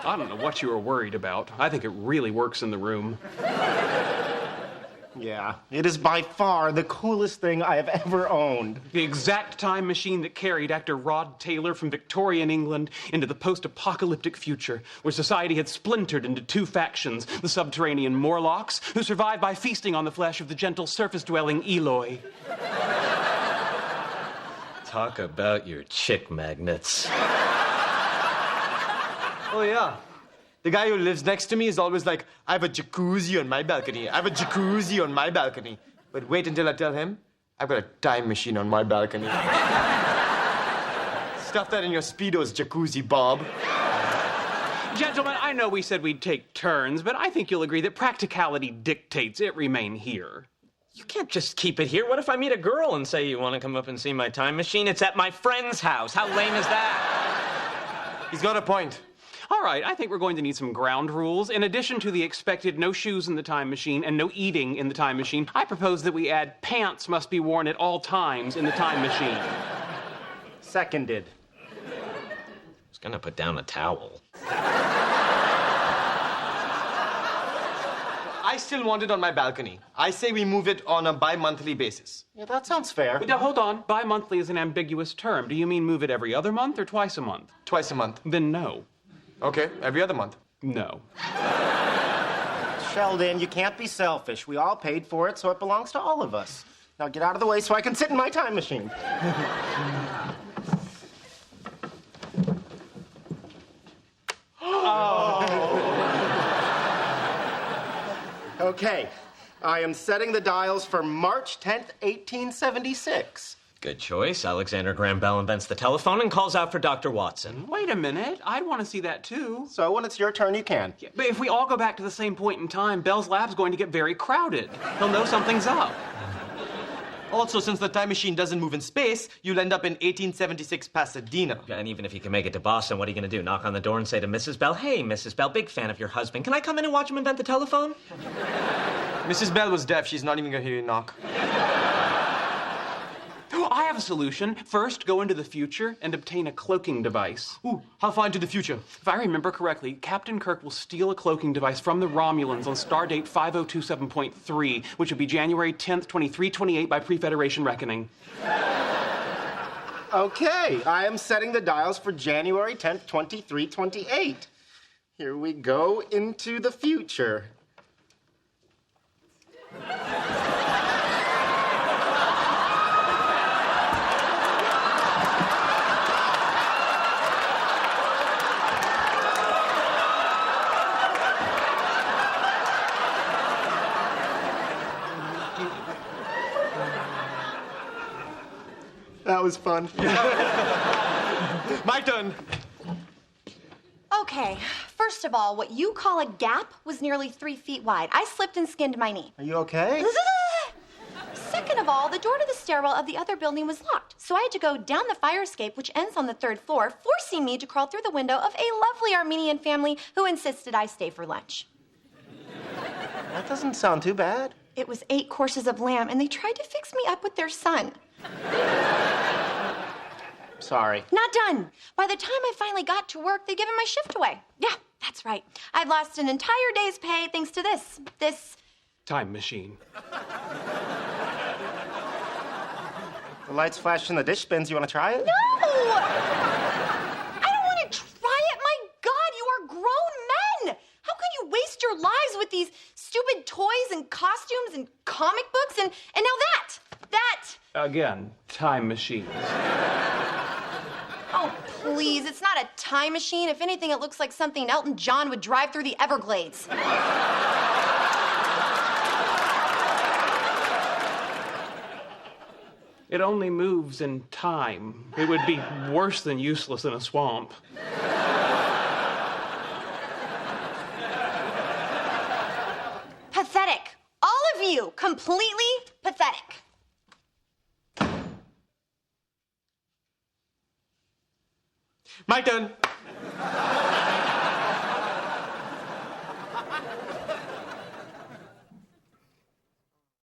I don't know what you were worried about. I think it really works in the room. Yeah, it is by far the coolest thing I have ever owned. The exact time machine that carried actor Rod Taylor from Victorian England into the post-apocalyptic future, where society had splintered into two factions, the subterranean Morlocks, who survived by feasting on the flesh of the gentle surface-dwelling Eloi. Talk about your chick magnets. Oh, yeah. The guy who lives next to me is always like, I have a jacuzzi on my balcony. I have a jacuzzi on my balcony. But wait until I tell him, I've got a time machine on my balcony. Stuff that in your Speedo's jacuzzi, Bob. Gentlemen, I know we said we'd take turns, but I think you'll agree that practicality dictates it remain here. You can't just keep it here. What if I meet a girl and say, you want to come up and see my time machine? It's at my friend's house. How lame is that? He's got a point. All right, I think we're going to need some ground rules. In addition to the expected no shoes in the time machine and no eating in the time machine, I propose that we add pants must be worn at all times in the time machine. Seconded. I was gonna put down a towel. I still want it on my balcony. I say we move it on a bi-monthly basis. Yeah, that sounds fair. Now, hold on. Bi-monthly is an ambiguous term. Do you mean move it every other month or twice a month? Twice a month. Then no. Okay, every other month. No. Sheldon, you can't be selfish. We all paid for it, so it belongs to all of us. Now get out of the way so I can sit in my time machine. Okay, I am setting the dials for March 10th, 1876. Good choice. Alexander Graham Bell invents the telephone and calls out for Dr. Watson. Wait a minute. I'd want to see that too. So when it's your turn, you can. Yeah, but if we all go back to the same point in time, Bell's lab's going to get very crowded. He'll know something's up. Also, since the time machine doesn't move in space, you'll end up in 1876 Pasadena. And even if you can make it to Boston, what are you going to do? Knock on the door and say to Mrs. Bell, hey, Mrs. Bell, big fan of your husband. Can I come in and watch him invent the telephone? Mrs. Bell was deaf. She's not even going to hear you knock. I have a solution. First, go into the future and obtain a cloaking device. Ooh, how far into the future? If I remember correctly, Captain Kirk will steal a cloaking device from the Romulans on stardate 5027.3, which would be January 10th, 2328 by pre-Federation reckoning. Okay, I am setting the dials for January 10th, 2328. Here we go into the future. That was fun. My turn. Okay, first of all, what you call a gap was nearly 3 feet wide. I slipped and skinned my knee. Are you okay? Second of all, the door to the stairwell of the other building was locked, so I had to go down the fire escape, which ends on the 3rd floor, forcing me to crawl through the window of a lovely Armenian family who insisted I stay for lunch. That doesn't sound too bad. It was 8 courses of lamb, and they tried to fix me up with their son. Sorry. Not done. By the time I finally got to work, they'd given my shift away. Yeah, that's right. I've lost an entire day's pay thanks to this Time machine. The lights flashed in the dish bins. You want to try it? No! I don't want to try it. My God, you are grown men. How can you waste your lives with these stupid toys and costumes and comic books and now that? Again, time machines. Oh, please, it's not a time machine. If anything, it looks like something Elton John would drive through the Everglades. It only moves in time. It would be worse than useless in a swamp. Pathetic. All of you, completely pathetic. My turn.